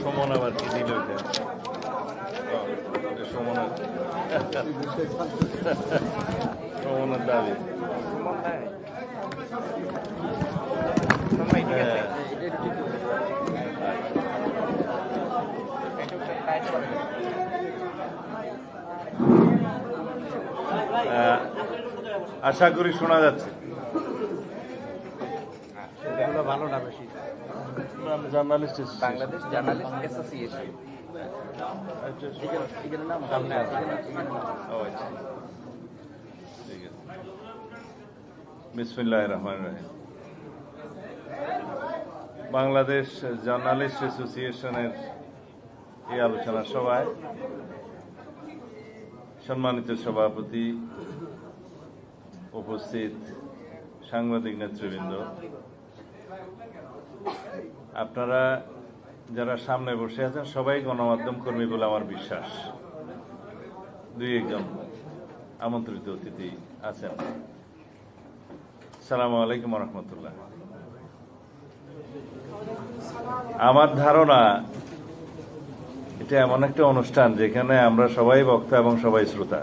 সমান আবার কি দিল সমানের দাবি আশা করি শোনা যাচ্ছে। ভালো না বেশি জার্নালিস্ট বাংলাদেশ জার্নালিস্ট অ্যাসোসিয়েশন এখানে নাম সামনে আছে। ঠিক আছে। বিসমিল্লাহির রহমানির রহিম। বাংলাদেশ জার্নালিস্ট অ্যাসোসিয়েশনের এই আলোচনা সভায় সম্মানিত সভাপতি, উপস্থিত সাংবাদিক নেতৃবৃন্দ, আপনারা যারা সামনে বসে আছেন সবাই গণমাধ্যম কর্মী বলে আমার বিশ্বাস। দুই একজন আমন্ত্রিত অতিথি আছেন। আসসালামু আলাইকুম ওয়া রাহমাতুল্লাহ। আমার ধারণা এটা এমন একটা অনুষ্ঠান যেখানে আমরা সবাই বক্তা এবং সবাই শ্রোতা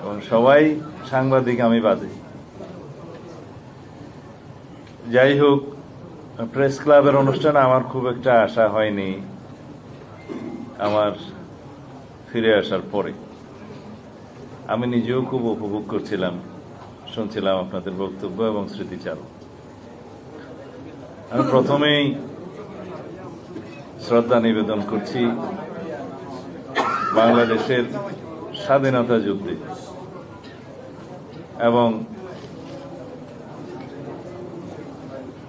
এবং সবাই সাংবাদিক, আমি বাদে। যাই হোক, প্রেস ক্লাবের অনুষ্ঠানে আমার খুব একটা আশা হয়নি আমার ফিরে আসার পরে। আমি নিজেও খুব উপভোগ করছিলাম, শুনছিলাম আপনাদের বক্তব্য এবং স্মৃতিচারণ। আমি প্রথমেই শ্রদ্ধা নিবেদন করছি বাংলাদেশের স্বাধীনতা যুদ্ধে এবং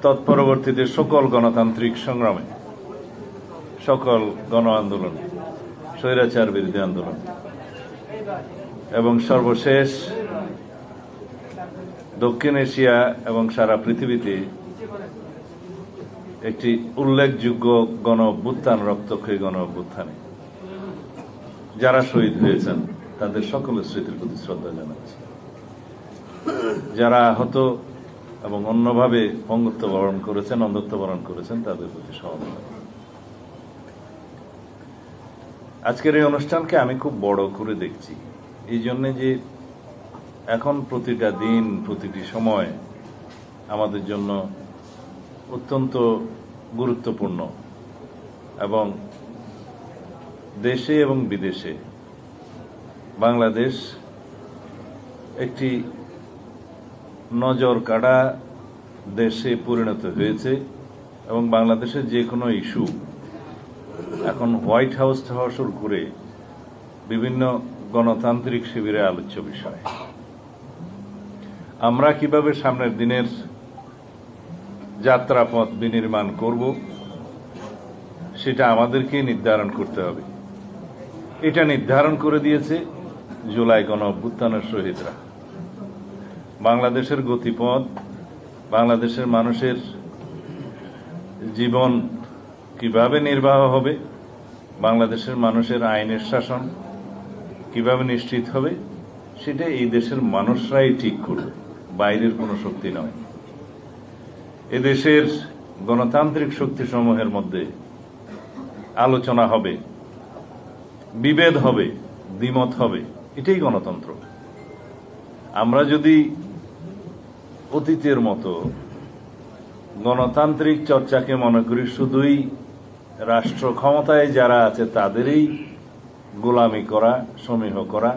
তৎপরবর্তীতে সকল গণতান্ত্রিক সংগ্রামে, সকল গণ আন্দোলন, স্বৈরাচার বিরোধী আন্দোলন এবং সর্বশেষ দক্ষিণ এশিয়া এবং সারা পৃথিবীতে একটি উল্লেখযোগ্য গণ অভ্যুত্থান, রক্তক্ষয়ী গণ অভ্যুত্থানে যারা শহীদ হয়েছেন তাদের সকলের স্মৃতির প্রতি শ্রদ্ধা জানাচ্ছি। যারা আহত এবং অন্যভাবে পঙ্গুত্ব বরণ করেছেন, অন্ধত্ব বরণ করেছেন, তাদের প্রতি সমবেদনা। আজকের এই অনুষ্ঠানকে আমি খুব বড় করে দেখছি এই জন্য যে এখন প্রতিটা দিন, প্রতিটি সময় আমাদের জন্য অত্যন্ত গুরুত্বপূর্ণ এবং দেশে এবং বিদেশে বাংলাদেশ একটি নজর কাড়া দেশে পরিণত হয়েছে এবং বাংলাদেশের যে কোনো ইস্যু এখন হোয়াইট হাউস হওয়া শুরু করে বিভিন্ন গণতান্ত্রিক শিবিরে আলোচ্য বিষয়। আমরা কিভাবে সামনের দিনের যাত্রাপথ বিনির্মাণ করব সেটা আমাদেরকে নির্ধারণ করতে হবে। এটা নির্ধারণ করে দিয়েছে জুলাই গণ অভ্যুত্থানের শহীদরা। বাংলাদেশের গতিপথ, বাংলাদেশের মানুষের জীবন কিভাবে নির্বাহ হবে, বাংলাদেশের মানুষের আইনের শাসন কিভাবে নিশ্চিত হবে, সেটা এই দেশের মানুষরাই ঠিক করবে, বাইরের কোনো শক্তি নয়। এদেশের গণতান্ত্রিক শক্তিসমূহের মধ্যে আলোচনা হবে, বিভেদ হবে, দ্বিমত হবে, এটাই গণতন্ত্র। আমরা যদি অতীতের মতো গণতান্ত্রিক চর্চাকে মনে করি শুধুই রাষ্ট্র ক্ষমতায় যারা আছে তাদেরই গোলামি করা, সমীহ করা,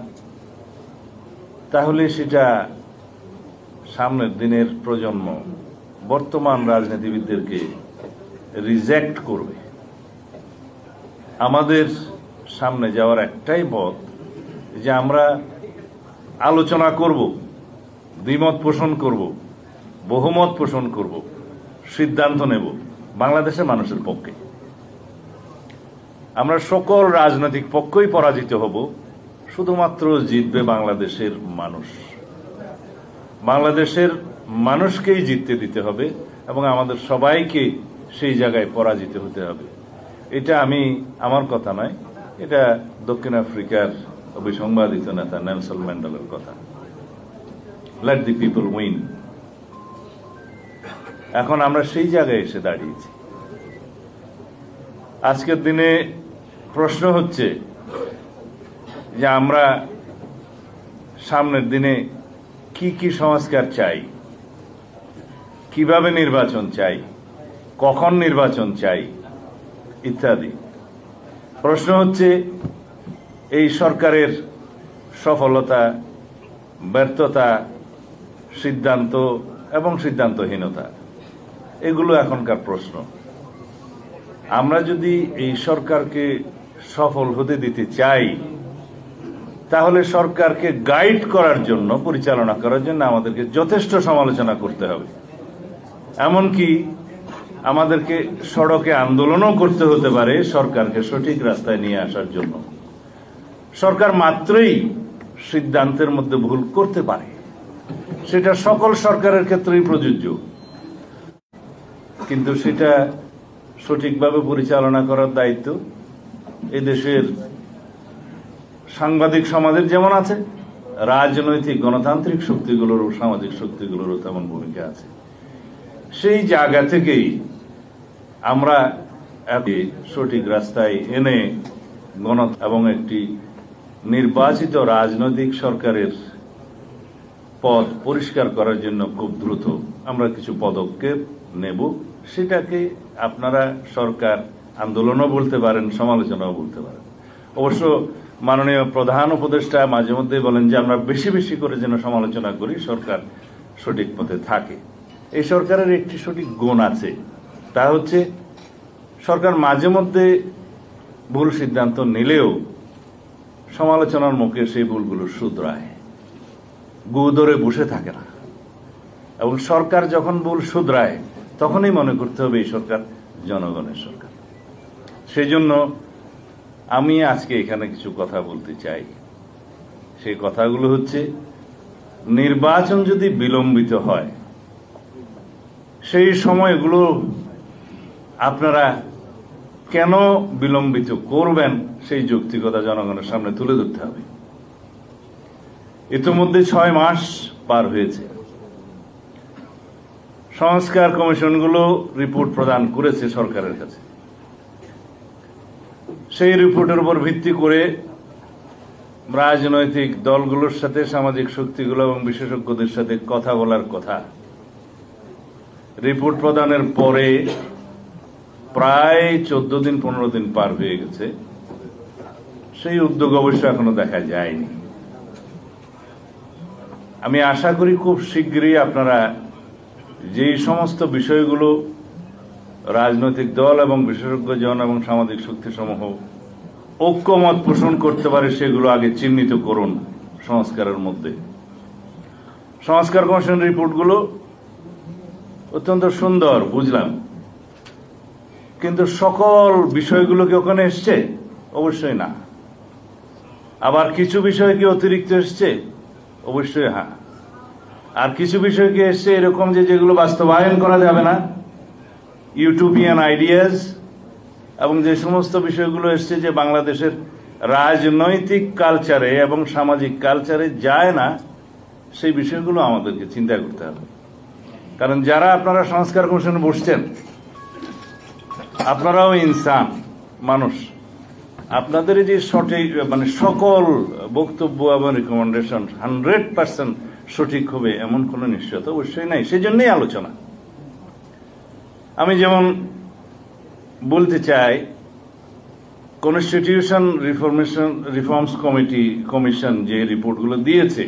তাহলে সেটা সামনের দিনের প্রজন্ম বর্তমান রাজনীতিবিদদেরকে রিজেক্ট করবে। আমাদের সামনে যাওয়ার একটাই পথ যে আমরা আলোচনা করব, দ্বিমত পোষণ করব, বহুমত পোষণ করব, সিদ্ধান্ত নেব বাংলাদেশের মানুষের পক্ষে। আমরা সকল রাজনৈতিক পক্ষই পরাজিত হব, শুধুমাত্র জিতবে বাংলাদেশের মানুষ। বাংলাদেশের মানুষকেই জিততে দিতে হবে এবং আমাদের সবাইকে সেই জায়গায় পরাজিত হতে হবে। এটা আমার কথা নয়, এটা দক্ষিণ আফ্রিকার অবিসংবাদিত নেতা নেলসন ম্যান্ডেলার কথা। Late the people win. এখন আমরা সেই জায়গায় এসে দাঁড়িয়েছি। আজকের দিনে প্রশ্ন হচ্ছে যে আমরা সামনের দিনে কি কি সংস্কার চাই, কিভাবে নির্বাচন চাই, কখন নির্বাচন চাই ইত্যাদি। প্রশ্ন হচ্ছে এই সরকারের সফলতা, ব্যর্থতা, সিদ্ধান্ত এবং সিদ্ধান্তহীনতা, এগুলো এখনকার প্রশ্ন। আমরা যদি এই সরকারকে সফল হতে দিতে চাই, তাহলে সরকারকে গাইড করার জন্য, পরিচালনা করার জন্য আমাদেরকে যথেষ্ট সমালোচনা করতে হবে। এমনকি আমাদেরকে সড়কে আন্দোলনও করতে হতে পারে সরকারকে সঠিক রাস্তায় নিয়ে আসার জন্য। সরকার মাত্রই সিদ্ধান্তের মধ্যে ভুল করতে পারে, সেটা সকল সরকারের ক্ষেত্রেই প্রযোজ্য, কিন্তু সেটা সঠিকভাবে পরিচালনা করার দায়িত্ব এদেশের সাংবাদিক সমাজের যেমন আছে, রাজনৈতিক গণতান্ত্রিক শক্তিগুলোরও, সামাজিক শক্তিগুলোরও তেমন ভূমিকা আছে। সেই জায়গা থেকেই আমরা সঠিক রাস্তায় এনে এবং একটি নির্বাচিত রাজনৈতিক সরকারের পথ পরিষ্কার করার জন্য খুব দ্রুত আমরা কিছু পদক্ষেপ নেব। সেটাকে আপনারা সরকার আন্দোলনও বলতে পারেন, সমালোচনাও বলতে পারেন। অবশ্য মাননীয় প্রধান উপদেষ্টা মাঝে মধ্যে বলেন যে আমরা বেশি বেশি করে যেন সমালোচনা করি, সরকার সঠিক পথে থাকে। এই সরকারের একটি সঠিক গুণ আছে, তা হচ্ছে সরকার মাঝে মধ্যে ভুল সিদ্ধান্ত নিলেও সমালোচনার মুখে সেই ভুলগুলো শুধরায়, গু ধরে বসে থাকে না। এবং সরকার যখন ভুল শুধরায় তখনই মনে করতে হবে এই সরকার জনগণের সরকার। সেই জন্য আমি আজকে এখানে কিছু কথা বলতে চাই। সেই কথাগুলো হচ্ছে, নির্বাচন যদি বিলম্বিত হয়, সেই সময়গুলো আপনারা কেন বিলম্বিত করবেন সেই যৌক্তিকতা জনগণের সামনে তুলে ধরতে হবে। ইতিমধ্যে 6 মাস পার হয়েছে। সংস্কার কমিশনগুলো রিপোর্ট প্রদান করেছে সরকারের কাছে। সেই রিপোর্টের উপর ভিত্তি করে রাজনৈতিক দলগুলোর সাথে, সামাজিক শক্তিগুলো এবং বিশেষজ্ঞদের সাথে কথা বলার কথা। রিপোর্ট প্রদানের পরে প্রায় 14 দিন 15 দিন পার হয়ে গেছে। সেই উদ্যোগ অবশ্য এখনো দেখা যায়নি। আমি আশা করি খুব শীঘ্রই আপনারা যেই সমস্ত বিষয়গুলো রাজনৈতিক দল এবং বিশেষজ্ঞজন এবং সামাজিক শক্তিসমূহ ঐক্যমত পোষণ করতে পারে, সেগুলো আগে চিহ্নিত করুন সংস্কারের মধ্যে। সংস্কার কমিশন রিপোর্টগুলো অত্যন্ত সুন্দর, বুঝলাম, কিন্তু সকল বিষয়গুলো কি ওখানে এসছে? অবশ্যই না। আবার কিছু বিষয় কি অতিরিক্ত এসছে? অবশ্যই হ্যাঁ। আর কিছু বিষয় কি এসছে এরকম যেগুলো বাস্তবায়ন করা যাবে না, ইউটোপিয়ান আইডিয়াস, এবং যে সমস্ত বিষয়গুলো এসছে যে বাংলাদেশের রাজনৈতিক কালচারে এবং সামাজিক কালচারে যায় না, সেই বিষয়গুলো আমাদেরকে চিন্তা করতে হবে। কারণ যারা আপনারা সংস্কার কমিশনে বসছেন, আপনারাও ইনসান, মানুষ। আপনাদের যে সঠিক সকল বক্তব্য এবং রিকমেন্ডেশন 100% সঠিক হবে এমন কোন নিশ্চয়তা অবশ্যই নাই। সেজন্যই আলোচনা। আমি যেমন বলতে চাই, কনস্টিটিউশন রিফর্মস কমিশন যে রিপোর্টগুলো দিয়েছে,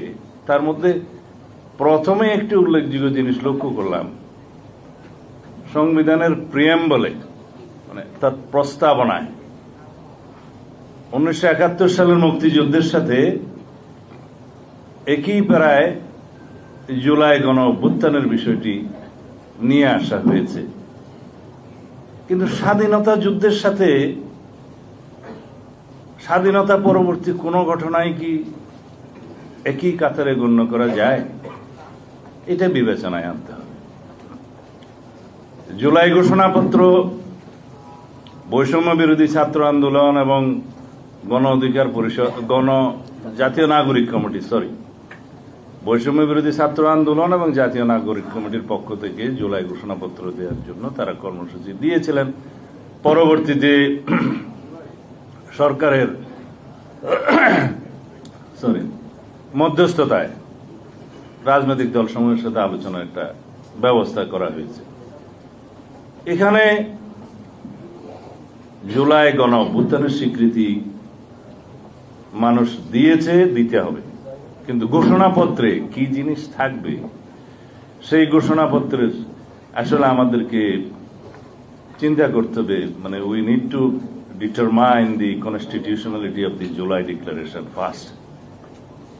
তার মধ্যে প্রথমে একটি উল্লেখযোগ্য জিনিস লক্ষ্য করলাম। সংবিধানের প্রিয়াম্বলে, তার প্রস্তাবনায় 1971 সালের মুক্তিযুদ্ধের সাথে একই প্রায় জুলাই গণ অভ্যুত্থানের বিষয়টি নিয়ে আসা হয়েছে। কিন্তু স্বাধীনতা যুদ্ধের সাথে স্বাধীনতা পরবর্তী কোন ঘটনায় কি একই কাতারে গণ্য করা যায়? এটা বিবেচনায় আনতে হবে। জুলাই ঘোষণাপত্র, বৈষম্য বিরোধী ছাত্র আন্দোলন এবং গণ অধিকার পরিষদ, জাতীয় নাগরিক কমিটি, বৈষম্য বিরোধী ছাত্র আন্দোলন এবং জাতীয় নাগরিক কমিটির পক্ষ থেকে জুলাই ঘোষণাপত্র দেওয়ার জন্য তারা কর্মসূচি দিয়েছিলেন। পরবর্তীতে সরকারের মধ্যস্থতায় রাজনৈতিক দলসমূহের সাথে আলোচনার একটা ব্যবস্থা করা হয়েছে। এখানে জুলাই গণ অভ্যুত্থানের স্বীকৃতি মানুষ দিয়েছে, দিতে হবে, কিন্তু ঘোষণাপত্রে কি জিনিস থাকবে সেই ঘোষণাপত্রের আসলে আমাদেরকে চিন্তা করতে হবে। মানে we need to determine the constitutionality of the July declaration first.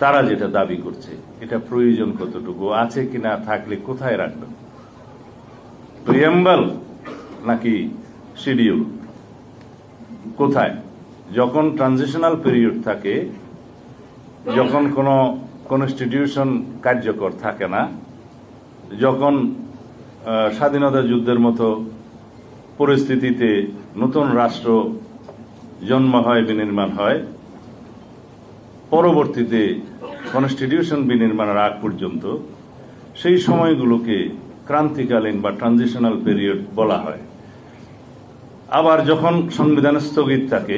তারা যেটা দাবি করছে এটা প্রয়োজন কতটুকু আছে কিনা, থাকলে কোথায় রাখবেন, প্রিয়াম্বল নাকি শিডিউল, কোথায়? যখন ট্রানজিশনাল পিরিয়ড থাকে, যখন কোনো কনস্টিটিউশন কার্যকর থাকে না, যখন স্বাধীনতা যুদ্ধের মতো পরিস্থিতিতে নতুন রাষ্ট্র জন্ম হয়, বিনির্মাণ হয়, পরবর্তীতে কনস্টিটিউশন বিনির্মাণের আগ পর্যন্ত সেই সময়গুলোকে ক্রান্তিকালীন বা ট্রানজিশনাল পিরিয়ড বলা হয়। আবার যখন সংবিধান স্থগিত থাকে,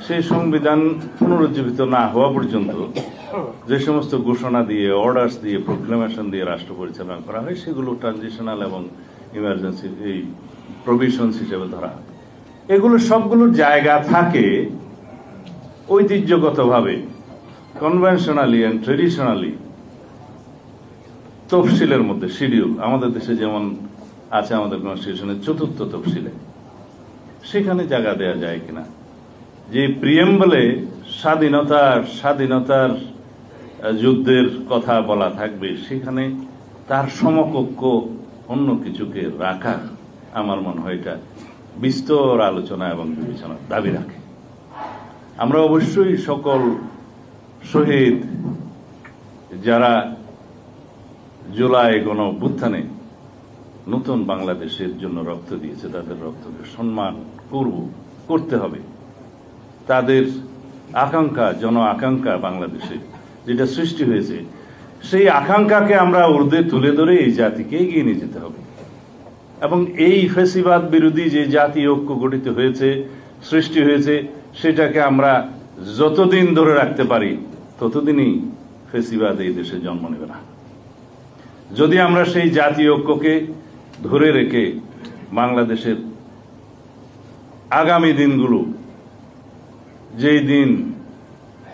সেই সংবিধান পুনরুজ্জীবিত না হওয়া পর্যন্ত যে সমস্ত ঘোষণা দিয়ে, অর্ডার্স দিয়ে, প্রোক্লেমেশন দিয়ে রাষ্ট্র পরিচালনা করা হয়, সেগুলো ট্রানজিশনাল এবং ইমার্জেন্সি এই প্রভিশনস হিসেবে ধরা হয়। এগুলো সবগুলোর জায়গা থাকে ঐতিহ্যগতভাবে, কনভেনশনালি অ্যান্ড ট্রেডিশনালি তফসিলের মধ্যে, শিডিউল। আমাদের দেশে যেমন আছে আমাদের কনস্টিটিউশনের ৪র্থ তফসিলে, সেখানে জায়গা দেওয়া যায় কিনা, যে প্রিয়েম্বলে স্বাধীনতার যুদ্ধের কথা বলা থাকবে, সেখানে তার সমকক্ষ অন্য কিছুকে রাখা আমার মনে হয় এটা বিস্তর আলোচনা এবং বিবেচনার দাবি রাখে। আমরা অবশ্যই সকল শহীদ যারা জুলাই গণ অভ্যুত্থানে নতুন বাংলাদেশের জন্য রক্ত দিয়েছে, তাদের রক্তকে সম্মান করতে হবে। তাদের আকাঙ্ক্ষা, জন আকাঙ্ক্ষা বাংলাদেশে যেটা সৃষ্টি হয়েছে, সেই আকাঙ্ক্ষাকে আমরা ঊর্ধ্বে তুলে ধরে এই জাতিকে এগিয়ে নিয়ে যেতে হবে। এবং এই ফ্যাসিবাদ বিরোধী যে জাতীয় ঐক্য গঠিত হয়েছে, সৃষ্টি হয়েছে, সেটাকে আমরা যতদিন ধরে রাখতে পারি ততদিনই ফ্যাসিবাদ এই দেশে জন্ম নেবে না। যদি আমরা সেই জাতীয় ঐক্যকে ধরে রেখে বাংলাদেশের আগামী দিনগুলো, যেই দিন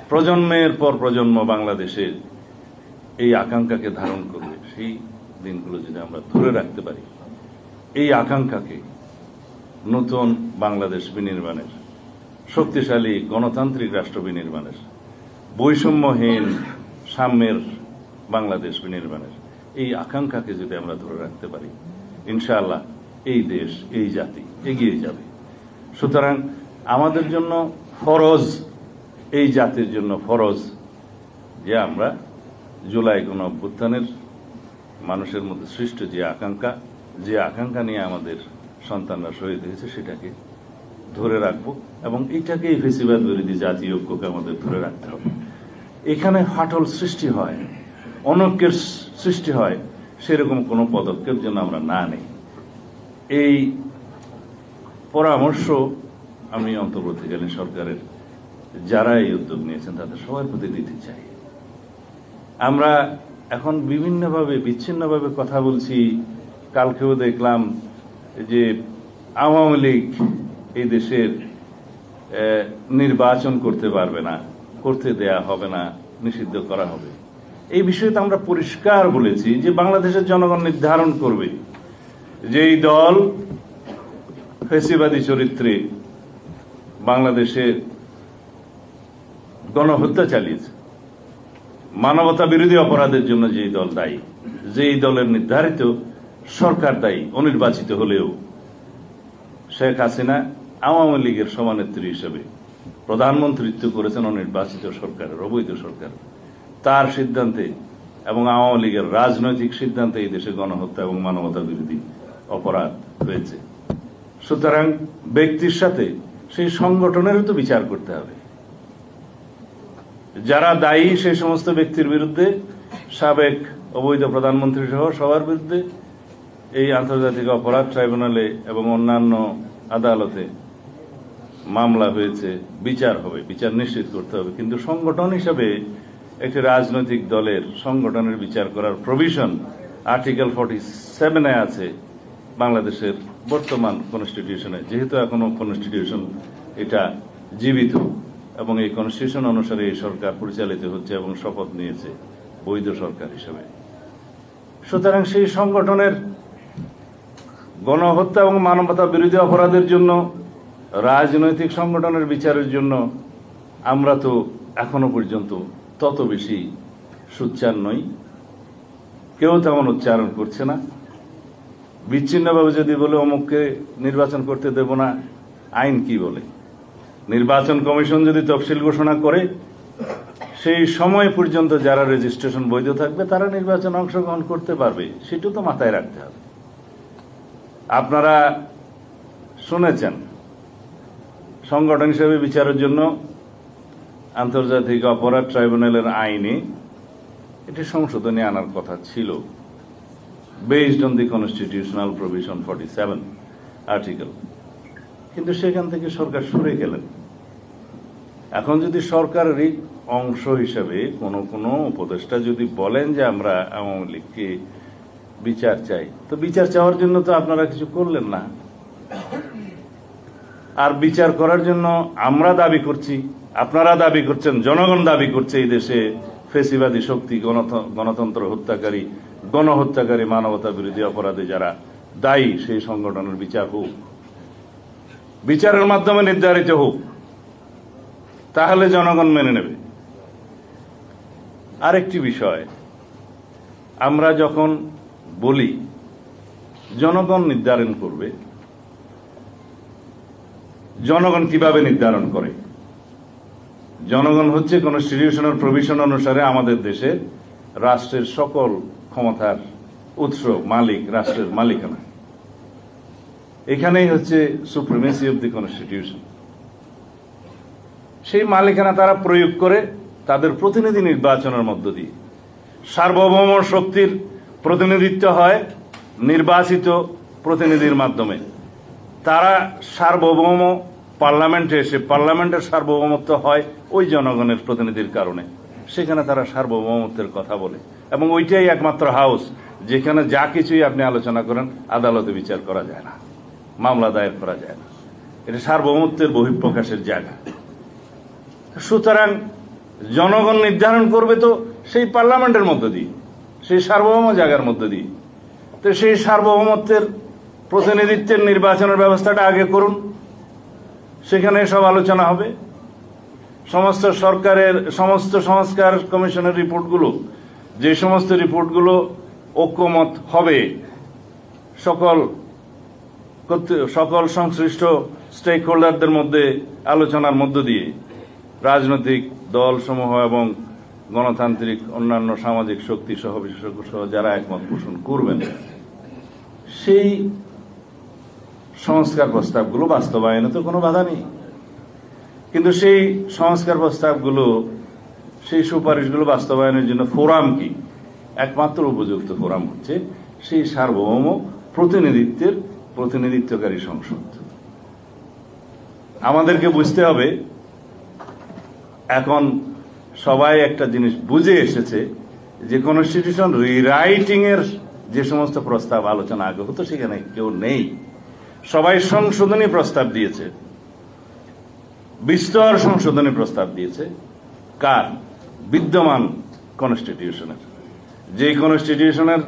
প্রজন্মের পর প্রজন্ম বাংলাদেশের এই আকাঙ্ক্ষাকে ধারণ করবে, সেই দিনগুলো যদি আমরা ধরে রাখতে পারি, এই আকাঙ্ক্ষাকে নতুন বাংলাদেশ বিনির্মাণের, শক্তিশালী গণতান্ত্রিক রাষ্ট্র বিনির্মাণের, বৈষম্যহীন সাম্যের বাংলাদেশ বিনির্মাণের এই আকাঙ্ক্ষাকে যদি আমরা ধরে রাখতে পারি, ইনশাআল্লাহ এই দেশ, এই জাতি এগিয়ে যাবে। সুতরাং আমাদের জন্য ফরজ, এই জাতির জন্য ফরজ যে আমরা জুলাই গণ অভ্যুত্থানের মানুষের মধ্যে সৃষ্ট যে আকাঙ্ক্ষা নিয়ে আমাদের সন্তানরা শহীদ হয়েছে, সেটাকে ধরে রাখবো এবং এটাকেই ফ্যাসিবাদ বিরোধী জাতীয় ঐক্যকে আমাদের ধরে রাখতে হবে। এখানে ফাটল সৃষ্টি হয়, অনৈক্যের সৃষ্টি হয়, সেরকম কোনো পদক্ষেপ যেন আমরা না নেই। এই পরামর্শ আমি অন্তর্বর্তীকালীন সরকারের যারা এই উদ্যোগ নিয়েছেন তাদের সবার প্রতি দিতে চাই। আমরা এখন বিভিন্নভাবে, বিচ্ছিন্নভাবে কথা বলছি। কালকেও দেখলাম যে আওয়ামী লীগ এই দেশের নির্বাচন করতে পারবে না, করতে দেয়া হবে না, নিষিদ্ধ করা হবে। এই বিষয়ে তো আমরা পরিষ্কার বলেছি যে বাংলাদেশের জনগণ নির্ধারণ করবে যেই দল ফ্যাসিবাদী চরিত্রে বাংলাদেশে গণহত্যা চালিয়েছে, মানবতা বিরোধী অপরাধের জন্য যেই দল দায়ী, যেই দলের নির্ধারিত সরকার দায়ী, অনির্বাচিত হলেও শেখ হাসিনা আওয়ামী লীগের সভানেত্রী হিসেবে প্রধানমন্ত্রিত্ব করেছেন অনির্বাচিত সরকারের, অবৈধ সরকার, তার সিদ্ধান্তে এবং আওয়ামী লীগের রাজনৈতিক সিদ্ধান্তে এই দেশে গণহত্যা এবং মানবতা বিরোধী অপরাধ হয়েছে। সুতরাং ব্যক্তির সাথে সেই সংগঠনেরও তো বিচার করতে হবে। যারা দায়ী সেই সমস্ত ব্যক্তির বিরুদ্ধে, সাবেক অবৈধ প্রধানমন্ত্রী সহ সবার বিরুদ্ধে এই আন্তর্জাতিক অপরাধ ট্রাইব্যুনালে এবং অন্যান্য আদালতে মামলা হয়েছে, বিচার হবে, বিচার নিশ্চিত করতে হবে। কিন্তু সংগঠন হিসেবে একটি রাজনৈতিক দলের সংগঠনের বিচার করার প্রভিশন আর্টিকেল 47-এ আছে বাংলাদেশের বর্তমান কনস্টিটিউশনে। যেহেতু এখনো কনস্টিটিউশন এটা জীবিত এবং এই কনস্টিটিউশন অনুসারে এই সরকার পরিচালিত হচ্ছে এবং শপথ নিয়েছে বৈধ সরকার হিসেবে। সুতরাং সেই সংগঠনের গণহত্যা এবং মানবতা বিরোধী অপরাধের জন্য, রাজনৈতিক সংগঠনের বিচারের জন্য আমরা তো এখনো পর্যন্ত তত বেশি সোচ্চার নই, কেউ তেমন উচ্চারণ করছে না। বিচ্ছিন্নভাবে যদি বলে অমুককে নির্বাচন করতে দেব না, আইন কি বলে? নির্বাচন কমিশন যদি তফসিল ঘোষণা করে সেই সময় পর্যন্ত যারা রেজিস্ট্রেশন বৈধ থাকবে তারা নির্বাচনে অংশগ্রহণ করতে পারবে, সেটা তো মাথায় রাখতে হবে। আপনারা শুনেছেন সংগঠন হিসেবে বিচারের জন্য আন্তর্জাতিক অপরাধ ট্রাইব্যুনালের আইনে এটি সংশোধনী আনার কথা ছিল, based on the constitutional provision 47 article. কিন্তু সেখান থেকে সরকার সরে গেলেন। এখন যদি সরকারেরই অংশ হিসেবে কোনো উপদেষ্টা যদি বলেন যে আমরা আওয়ামী লীগকে বিচার চাই, তো বিচার চাওয়ার জন্য তো আপনারা কিছু করলেন না। আর বিচার করার জন্য আমরা দাবি করছি, আপনারা দাবি করছেন, জনগণ দাবি করছে এই দেশে ফেসিবাদী শক্তি, গণতন্ত্র হত্যাকারী, গণহত্যাকারী, মানবতা বিরোধী অপরাধে যারা দায়ী সেই সংগঠনের বিচার হোক, বিচারের মাধ্যমে নির্ধারিত হোক, তাহলে জনগণ মেনে নেবে। আরেকটি বিষয়, আমরা যখন বলি জনগণ নির্ধারণ করবে, জনগণ কিভাবে নির্ধারণ করে? জনগণ হচ্ছে কনস্টিটিউশনাল প্রভিশন অনুসারে আমাদের দেশে রাষ্ট্রের সকল ক্ষমতার উৎস, মালিক, রাষ্ট্রের মালিকানা। এখানেই হচ্ছে সুপ্রিমেসি অব দি কনস্টিটিউশন। সেই মালিকানা তারা প্রয়োগ করে তাদের প্রতিনিধি নির্বাচনের মধ্য দিয়ে। সার্বভৌম শক্তির প্রতিনিধিত্ব হয় নির্বাচিত প্রতিনিধির মাধ্যমে। তারা সার্বভৌম পার্লামেন্টে এসে, পার্লামেন্টের সার্বভৌমত্ব হয় ওই জনগণের প্রতিনিধির কারণে। সেখানে তারা সার্বভৌমত্বের কথা বলে এবং ওইটাই একমাত্র হাউস যেখানে যা কিছুই আপনি আলোচনা করেন আদালতে বিচার করা যায় না, মামলা দায়ের করা যায় না। এটা সার্বভৌমত্বের বহিঃপ্রকাশের জায়গা। সুতরাং জনগণ নির্ধারণ করবে তো সেই পার্লামেন্টের মধ্য দিয়ে, সেই সার্বভৌম জায়গার মধ্য দিয়ে। তো সেই সার্বভৌমত্বের প্রতিনিধিত্বের নির্বাচনের ব্যবস্থাটা আগে করুন, সেখানে সব আলোচনা হবে। সমস্ত সরকারের সমস্ত সংস্কার কমিশনের রিপোর্টগুলো, যে সমস্ত রিপোর্টগুলো ঐক্যমত হবে সকল সংশ্লিষ্ট স্টেক হোল্ডারদের মধ্যে আলোচনার মধ্য দিয়ে, রাজনৈতিক দলসমূহ এবং গণতান্ত্রিক অন্যান্য সামাজিক শক্তি সহ বিশেষজ্ঞ সহ যারা একমত পোষণ করবেন, সেই সংস্কার প্রস্তাবগুলো বাস্তবায়নে তো কোনো বাধা নেই। কিন্তু সেই সংস্কার প্রস্তাবগুলো, সেই সুপারিশগুলো বাস্তবায়নের জন্য ফোরাম কি? একমাত্র উপযুক্ত ফোরাম হচ্ছে সেই সার্বভৌম প্রতিনিধিত্বকারী সংসদ। আমাদেরকে বুঝতে হবে, এখন সবাই একটা জিনিস বুঝে এসেছে যে কনস্টিটিউশন রিরাইটিং এর যে সমস্ত প্রস্তাব আলোচনা আগে হতো সেখানে কেউ নেই। সবাই সংশোধনী প্রস্তাব দিয়েছে, বিস্তর সংশোধনী প্রস্তাব দিয়েছে। কার? বিদ্যমান কনস্টিটিউশনের। যে কনস্টিটিউশনের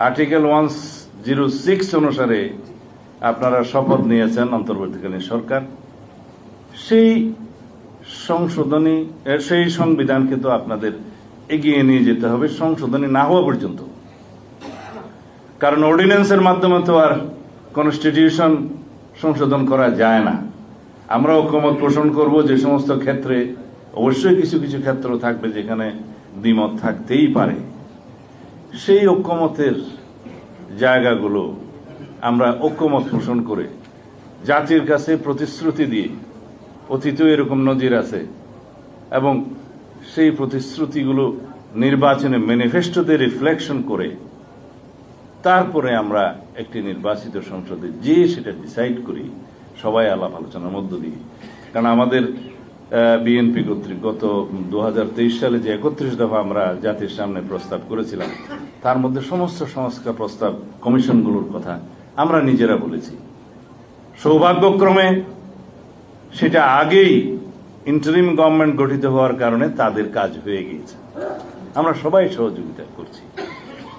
আর্টিকেল 106 অনুসারে আপনারা শপথ নিয়েছেন অন্তর্বর্তীকালীন সরকার, সেই সংশোধনী, সেই সংবিধানকে তো আপনাদের এগিয়ে নিয়ে যেতে হবে সংশোধনী না হওয়া পর্যন্ত। কারণ অর্ডিন্যান্সের মাধ্যমে তো আর কনস্টিটিউশন সংশোধন করা যায় না। আমরা ঐকমত পোষণ করব যে সমস্ত ক্ষেত্রে, অবশ্যই কিছু কিছু ক্ষেত্র থাকবে যেখানে দ্বিমত থাকতেই পারে। সেই ঐকমতের জায়গাগুলো আমরা ঐকমত পোষণ করে জাতির কাছে প্রতিশ্রুতি দিয়ে, অতীতেও এরকম নজির আছে এবং সেই প্রতিশ্রুতিগুলো নির্বাচনে ম্যানিফেস্টোতে রিফ্লেকশন করে তারপরে আমরা একটি নির্বাচিত সংসদে যে সেটা ডিসাইড করি সবাই আলাপ আলোচনার মধ্য দিয়ে। কারণ আমাদের বিএনপি কর্তৃক গত 2023 সালে যে 31 দফা আমরা জাতির সামনে প্রস্তাব করেছিলাম, তার মধ্যে সমস্ত সংস্কার প্রস্তাব কমিশনগুলোর কথা আমরা নিজেরা বলেছি। সৌভাগ্যক্রমে সেটা আগেই ইন্টারিম গভর্নমেন্ট গঠিত হওয়ার কারণে তাদের কাজ হয়ে গিয়েছে, আমরা সবাই সহযোগিতা করছি।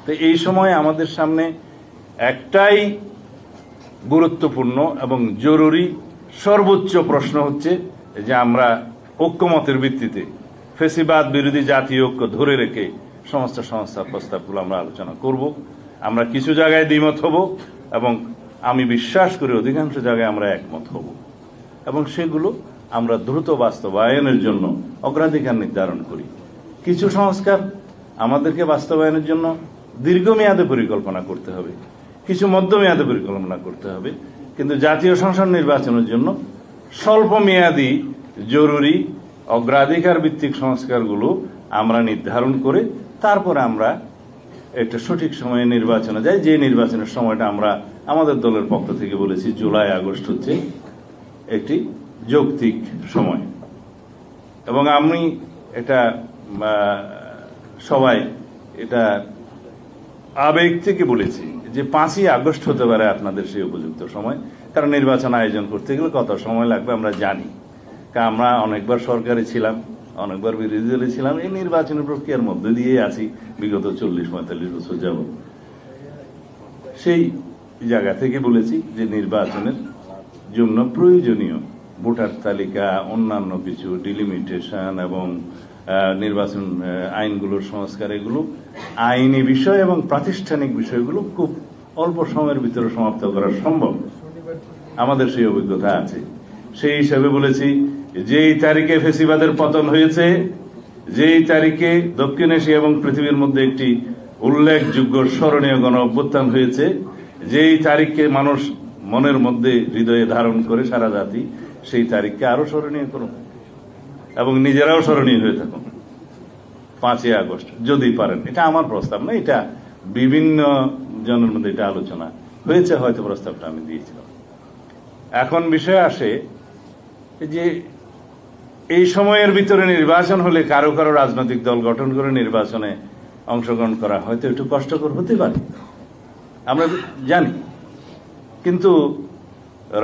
তো এই সময় আমাদের সামনে একটাই গুরুত্বপূর্ণ এবং জরুরি সর্বোচ্চ প্রশ্ন হচ্ছে যে আমরা ঐক্যমতের ভিত্তিতে ফ্যাসিবাদ বিরোধী জাতীয় ঐক্য ধরে রেখে সমস্ত সংস্থার প্রস্তাবগুলো আমরা আলোচনা করব। আমরা কিছু জায়গায় দ্বিমত হব এবং আমি বিশ্বাস করি অধিকাংশ জায়গায় আমরা একমত হব এবং সেগুলো আমরা দ্রুত বাস্তবায়নের জন্য অগ্রাধিকার নির্ধারণ করি। কিছু সংস্কার আমাদেরকে বাস্তবায়নের জন্য দীর্ঘমেয়াদে পরিকল্পনা করতে হবে, কিছু মধ্যমেয়াদে পরিকল্পনা করতে হবে, কিন্তু জাতীয় সংসদ নির্বাচনের জন্য স্বল্প মেয়াদী জরুরি অগ্রাধিকার ভিত্তিক সংস্কারগুলো আমরা নির্ধারণ করে তারপরে আমরা একটা সঠিক সময়ে নির্বাচনে যাই। যে নির্বাচনের সময়টা আমরা আমাদের দলের পক্ষ থেকে বলেছি জুলাই আগস্ট হচ্ছে একটি যৌক্তিক সময়। এবং আমি এটা সবাই এটা আবেগ থেকে বলেছি যে 5ই আগস্ট হতে পারে আপনাদের সেই উপযুক্ত সময়, কারণ নির্বাচন আয়োজন করতে গেলে কত সময় লাগবে আমরা জানি। কারণ আমরা অনেকবার সরকারে ছিলাম, অনেকবার বিরোধী দলে ছিলাম, এই নির্বাচনী প্রক্রিয়ার মধ্যে দিয়ে আছি বিগত 40-45 বছর যাবত। সেই জায়গা থেকে বলেছি যে নির্বাচনের জন্য প্রয়োজনীয় ভোটার তালিকা, অন্যান্য কিছু ডিলিমিটেশন এবং নির্বাচন আইনগুলোর সংস্কার, এগুলো আইনি বিষয় এবং প্রাতিষ্ঠানিক বিষয়গুলো খুব অল্প সময়ের ভিতরে সমাপ্ত করা সম্ভব, আমাদের সেই অভিজ্ঞতা আছে। সেই হিসাবে বলেছি যেই তারিখে ফ্যাসিবাদের পতন হয়েছে, যেই তারিখে দক্ষিণ এশিয়া এবং পৃথিবীর মধ্যে একটি উল্লেখযোগ্য স্মরণীয় গণ অভ্যুত্থান হয়েছে, যেই তারিখকে মানুষ মনের মধ্যে হৃদয়ে ধারণ করে সারা জাতি, সেই তারিখকে আরো স্মরণীয় করুন এবং নিজেরাও স্মরণীয় হয়ে থাকুন 5ই আগস্ট যদি পারেন। এটা আমার প্রস্তাব না, এটা বিভিন্ন জনের মধ্যে এটা আলোচনা হয়েছে, হয়তো প্রস্তাবটা আমি দিয়েছিলাম। এখন বিষয় আসে যে এই সময়ের ভিতরে নির্বাচন হলে কারো কারো রাজনৈতিক দল গঠন করে নির্বাচনে অংশগ্রহণ করা হয়তো একটু কষ্টকর হতে পারে, আমরা জানি। কিন্তু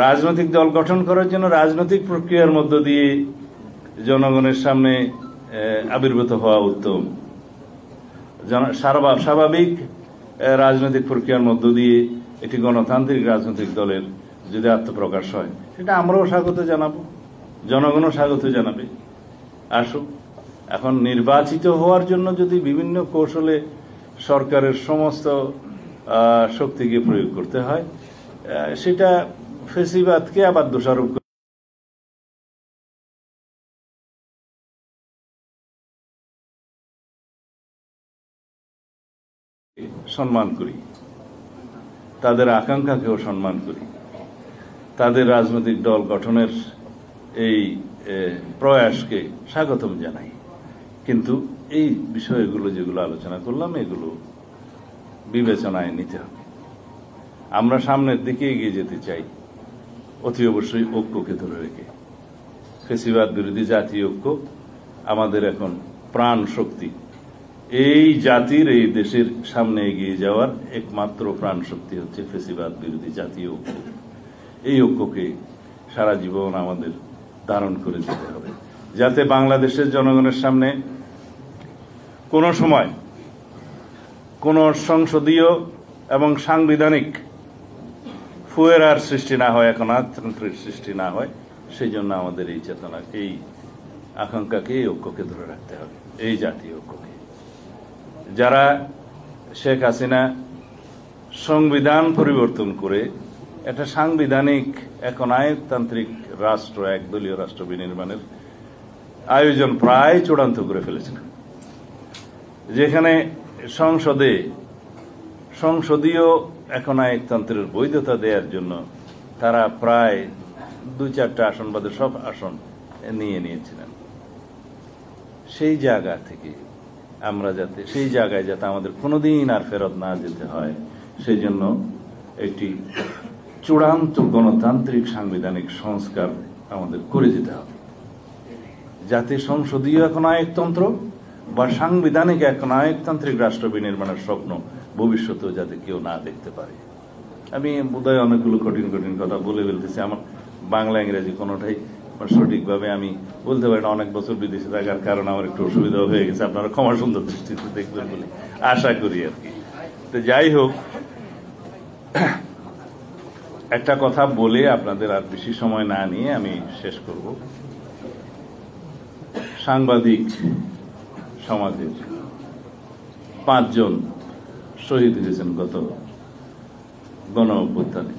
রাজনৈতিক দল গঠন করার জন্য রাজনৈতিক প্রক্রিয়ার মধ্য দিয়ে জনগণের সামনে আবির্ভূত হওয়া উত্তম। স্বাভাবিক রাজনৈতিক প্রক্রিয়ার মধ্য দিয়ে একটি গণতান্ত্রিক রাজনৈতিক দলের যদি আত্মপ্রকাশ হয়, সেটা আমরাও স্বাগত জানাবো, জনগণও স্বাগত জানাবে। আসুক, এখন নির্বাচিত হওয়ার জন্য যদি বিভিন্ন কৌশলে সরকারের সমস্ত শক্তিকে প্রয়োগ করতে হয়, সেটা ফ্যাসিবাদকে আবার দোষারোপ সম্মান করি, তাদের আকাঙ্ক্ষাকেও সম্মান করি, তাদের রাজনৈতিক দল গঠনের এই প্রয়াসকে স্বাগতম জানাই। কিন্তু এই বিষয়গুলো যেগুলো আলোচনা করলাম, এগুলো বিবেচনায় নিতে হবে। আমরা সামনের দিকে এগিয়ে যেতে চাই অতি অবশ্যই ঐক্যকে ধরে রেখে। ফ্যাসিবাদ বিরোধী জাতীয় ঐক্য আমাদের এখন প্রাণ শক্তি। এই জাতির, এই দেশের সামনে এগিয়ে যাওয়ার একমাত্র প্রাণ শক্তি হচ্ছে ফ্যাসিবাদ বিরোধী জাতীয় ঐক্য। এই ঐক্যকে সারা জীবন আমাদের ধারণ করে যেতে হবে, যাতে বাংলাদেশের জনগণের সামনে কোনো সময় কোনো সংসদীয় এবং সাংবিধানিক ফুয়েরার সৃষ্টি না হয়, একনায়কতন্ত্রের সৃষ্টি না হয়। সেই জন্য আমাদের এই চেতনা, এই আকাঙ্ক্ষাকে, এই ঐক্যকে ধরে রাখতে হবে, এই জাতীয় ঐক্যকে। যারা শেখ হাসিনা সংবিধান পরিবর্তন করে একটা সাংবিধানিক একনায়কতান্ত্রিক রাষ্ট্র, একদলীয় রাষ্ট্র বিনির্মাণের আয়োজন প্রায় চূড়ান্ত করে ফেলেছিলেন, যেখানে সংসদীয় একনায়কতন্ত্রের বৈধতা দেওয়ার জন্য তারা প্রায় 2-4টা আসন বাদে সব আসন নিয়েছিলেন। সেই জায়গা থেকে আমরা যাতে সেই জায়গায় যাতে আমাদের কোনোদিন আর ফেরত না যেতে হয়, সেই জন্য একটি চূড়ান্ত গণতান্ত্রিক সাংবিধানিক সংস্কার আমাদের করে যেতে হবে, যাতে সংসদীয় এক নায়কতন্ত্র বা সাংবিধানিক এক নায়কতান্ত্রিক রাষ্ট্র বিনির্মাণের স্বপ্ন ভবিষ্যতেও যাতে কেউ না দেখতে পারে। আমি বোধহয় অনেকগুলো কঠিন কঠিন কথা বলে ফেলতেছি, আমার বাংলা ইংরেজি কোনোটাই সঠিকভাবে আমি বলতে পারি না। অনেক বছর বিদেশে থাকার কারণে আমার একটু অসুবিধা হয়ে গেছে, আপনারা ক্ষমা সুন্দর দৃষ্টিতে দেখবেন বলে আশা করি আর কি। তো যাই হোক, একটা কথা বলে আপনাদের আর বেশি সময় না নিয়ে আমি শেষ করব। সাংবাদিক সমাজের 5 জন শহীদ হয়েছেন গত গণ অভ্যুত্থানে।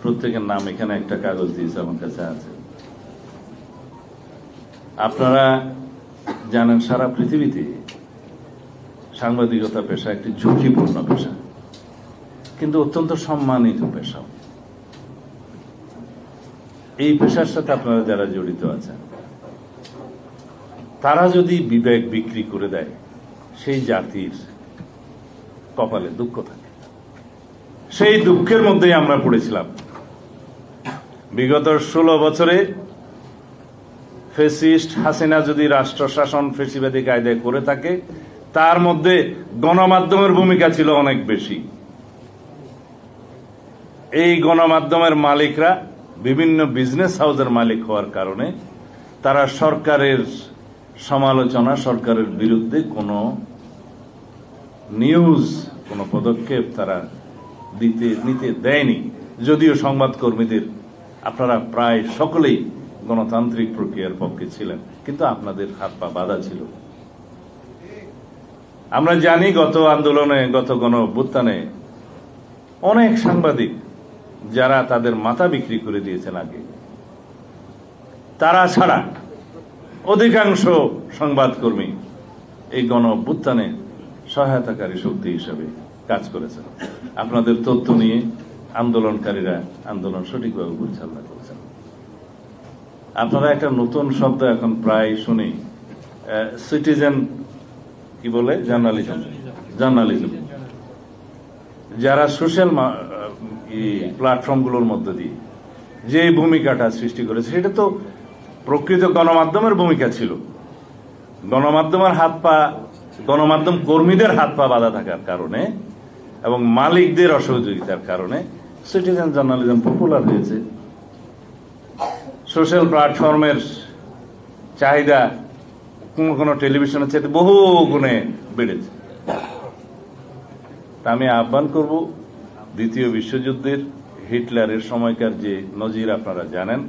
প্রত্যেকের নাম এখানে একটা কাগজ দিয়েছে, আমার কাছে আছে। আপনারা জানেন সারা পৃথিবীতে সাংবাদিকতা পেশা একটি ঝুঁকিপূর্ণ পেশা, কিন্তু অত্যন্ত সম্মানিত পেশা। এই পেশার সাথে আপনারা যারা জড়িত আছেন, তারা যদি বিবেক বিক্রি করে দেয়, সেই জাতির কপালে দুঃখ থাকে। সেই দুঃখের মধ্যেই আমরা পড়েছিলাম। বিগত 16 বছরে ফ্যাসিস্ট হাসিনা যদি রাষ্ট্র শাসন ফ্যাসিবাদী কায়দায় করে থাকে, তার মধ্যে গণমাধ্যমের ভূমিকা ছিল অনেক বেশি। এই গণমাধ্যমের মালিকরা বিভিন্ন বিজনেস হাউসের মালিক হওয়ার কারণে তারা সরকারের সমালোচনা, সরকারের বিরুদ্ধে কোনো নিউজ, কোনো পদক্ষেপ তারা নিতে দেয়নি। যদিও সংবাদকর্মীদের আপনারা প্রায় সকলেই গণতান্ত্রিক প্রক্রিয়ার পক্ষে ছিলেন, কিন্তু আপনাদের হাত পা বাঁধা ছিল। আমরা জানি গত আন্দোলনে, গত গণ অভ্যুত্থানে অনেক সাংবাদিক যারা তাদের মাথা বিক্রি করে দিয়েছেন আগে, তারা ছাড়া অধিকাংশ সংবাদকর্মী এই গণ অভ্যুত্থানে সহায়তাকারী শক্তি হিসেবে কাজ করেছেন। আপনাদের তথ্য নিয়ে আন্দোলনকারীরা আন্দোলন সঠিকভাবে পরিচালনা করেছেন। আপনারা একটা নতুন শব্দ এখন প্রায় শুনি, সিটিজেন কি বলে, জার্নালিজম। যারা সোশ্যাল প্ল্যাটফর্মগুলোর মধ্য দিয়ে যে ভূমিকাটা সৃষ্টি করেছে, সেটা তো প্রকৃত গণমাধ্যমের ভূমিকা ছিল। গণমাধ্যমের হাত পা, গণমাধ্যম কর্মীদের হাত পা বাঁধা থাকার কারণে এবং মালিকদের অসহযোগিতার কারণে সিটিজেন জার্নালিজম পপুলার হয়েছে। সোশ্যাল প্ল্যাটফর্মের চাহিদা কোন টেলিভিশনের চাইতে বহু গুণে বেড়েছে। তা আমি আহ্বান করব, দ্বিতীয় বিশ্বযুদ্ধের হিটলারের সময়কার যে নজির আপনারা জানেন,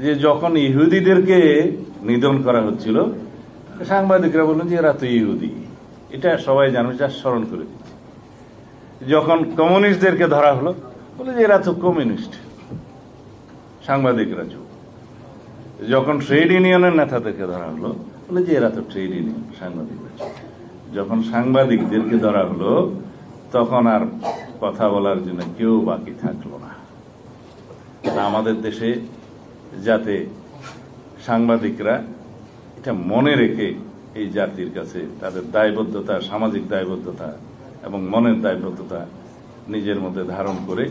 যে যখন ইহুদিদেরকে নিধন করা হচ্ছিল, সাংবাদিকরা বললেন যে এরা তো ইহুদি। এটা সবাই জানে, যা স্মরণ করে দিচ্ছে। যখন কমিউনিস্টদেরকে ধরা হলো, বলে যে এরা তো কমিউনিস্ট, সাংবাদিকরা চুপ। যখন ট্রেড ইউনিয়নের নেতাদেরকে ধরা হলো, বলে যে এরা তো ট্রেড ইউনিয়ন, সাংবাদিকরা চুপ। যখন সাংবাদিকদেরকে ধরা হলো, তখন আর কথা বলার জন্য কেউ বাকি থাকলো না। আমাদের দেশে যাতে সাংবাদিকরা এটা মনে রেখে এই জাতির কাছে তাদের দায়বদ্ধতা, সামাজিক দায়বদ্ধতা এবং মনের দায়বদ্ধতা নিজের মধ্যে ধারণ করে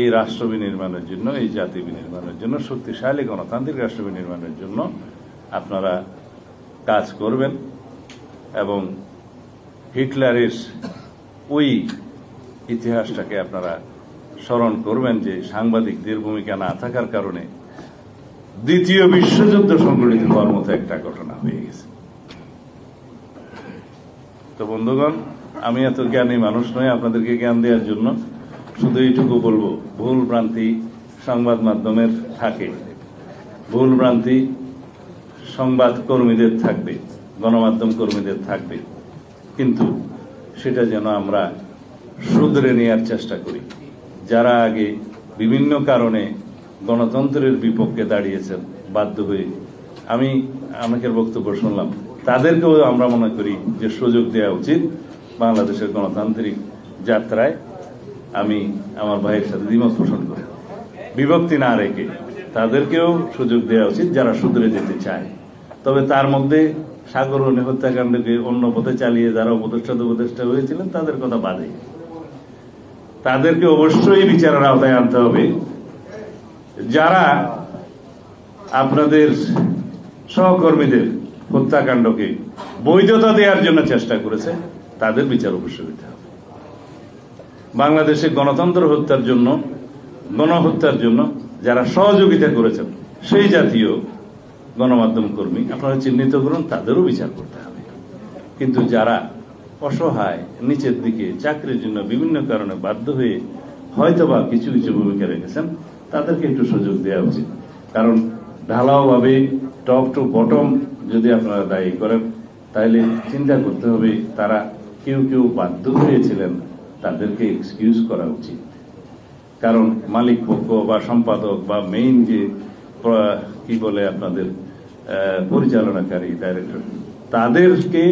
এই রাষ্ট্র বিনির্মাণের জন্য, এই জাতি বিনির্মাণের জন্য, শক্তিশালী গণতান্ত্রিক রাষ্ট্র বিনির্মাণের জন্য আপনারা কাজ করবেন এবং হিটলারের ওই ইতিহাসটাকে আপনারা স্মরণ করবেন যে সাংবাদিকদের ভূমিকা না থাকার কারণে দ্বিতীয় বিশ্বযুদ্ধ সংঘটিত হওয়ার মতো একটা ঘটনা হয়ে গেছে। তো বন্ধুগণ, আমি এত জ্ঞানী মানুষ নই আপনাদেরকে জ্ঞান দেওয়ার জন্য, শুধু এইটুকু বলবো, ভুল ভ্রান্তি সংবাদ মাধ্যমের থাকে, ভুল ভ্রান্তি সংবাদ কর্মীদের থাকবে, গণমাধ্যম কর্মীদের থাকবে, কিন্তু সেটা যেন আমরা শুধরে নেওয়ার চেষ্টা করি। যারা আগে বিভিন্ন কারণে গণতন্ত্রের বিপক্ষে দাঁড়িয়েছেন বাধ্য হয়ে, আমি অনেকের বক্তব্য শুনলাম, তাদেরকেও আমরা মনে করি যে সুযোগ দেওয়া উচিত বাংলাদেশের গণতান্ত্রিক যাত্রায়। আমি আমার ভাইয়ের সাথে দ্বিমত পোষণ করি, বিভক্তি না রেখে তাদেরকেও সুযোগ দেওয়া উচিত যারা শুধরে যেতে চায়। তবে তার মধ্যে সাগরণী হত্যাকাণ্ডকে অন্য পথে চালিয়ে যারা উপদেষ্টা হয়েছিলেন তাদের কথা বাদে তাদেরকে অবশ্যই বিচারের আওতায় আনতে হবে। যারা আপনাদের সহকর্মীদের হত্যাকাণ্ডকে বৈধতা দেওয়ার জন্য চেষ্টা করেছে তাদের বিচার অবশ্যই হতে হবে। বাংলাদেশে গণতন্ত্র হত্যার জন্য, গণহত্যার জন্য যারা সহযোগিতা করেছেন সেই জাতীয় গণমাধ্যম কর্মী আপনারা চিহ্নিত করুন, তাদেরও বিচার করতে হবে। কিন্তু যারা অসহায়, নিচের দিকে চাকরির জন্য বিভিন্ন কারণে বাধ্য হয়ে হয়তোবা কিছু কিছু ভূমিকা রেখেছেন তাদেরকে একটু সুযোগ দেওয়া উচিত। কারণ ঢালাওভাবে টপ টু বটম যদি আপনারা দায়ী করেন তাহলে চিন্তা করতে হবে তারা কেউ কেউ বাধ্য হয়েছিলেন, তাদেরকে এক্সকিউজ করা উচিত। কারণ মালিক পক্ষ বা সম্পাদক বা মেইন যে কি বলে আপনাদের পরিচালনাকারী ডাইরেক্টর, তাদেরকে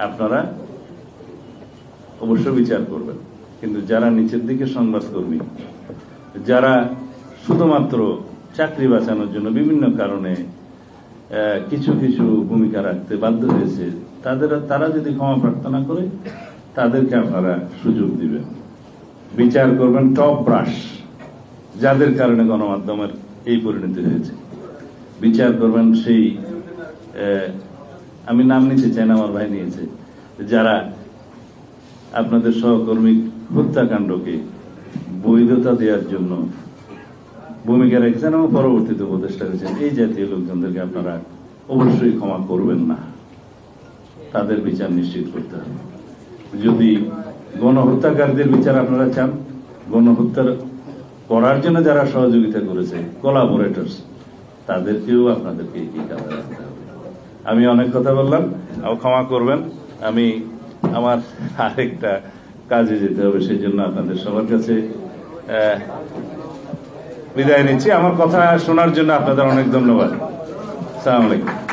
আপনারা অবশ্য বিচার করবেন। কিন্তু যারা নিচের দিকে সংবাদকর্মী, যারা শুধুমাত্র চাকরি বাঁচানোর জন্য বিভিন্ন কারণে কিছু কিছু ভূমিকা রাখতে বাধ্য হয়েছে, তারা যদি ক্ষমা প্রার্থনা করে তাদেরকে আপনারা সুযোগ দিবেন। বিচার করবেন টপ ব্রাশ, যাদের কারণে গণমাধ্যমের এই পরিণতি হয়েছে। বিচার করবেন সেই, আমি নাম নিতে চাই না, আমার ভাই নিয়েছে, যারা আপনাদের সহকর্মী হত্যাকাণ্ডকে বৈধতা দেওয়ার জন্য ভূমিকা রেখেছেন এবং পরবর্তীতে উপদেষ্টা হয়েছেন। এই জাতীয় লোকজনদেরকে আপনারা অবশ্যই ক্ষমা করবেন না, তাদের বিচার নিশ্চিত করতে হবে। যদি গণহত্যাকারীদের বিচার আপনারা চান, গণহত্যার করার জন্য যারা সহযোগিতা করেছে কোলাবোরেটরস, তাদেরকেও আপনাদেরকে এই কাজে রাখতে হবে। আমি অনেক কথা বললাম, ক্ষমা করবেন। আমি আমার আরেকটা কাজে যেতে হবে, সেই জন্য আপনাদের সবার কাছে বিদায় নিচ্ছি। আমার কথা শোনার জন্য আপনাদের অনেক ধন্যবাদ। আসসালামু আলাইকুম।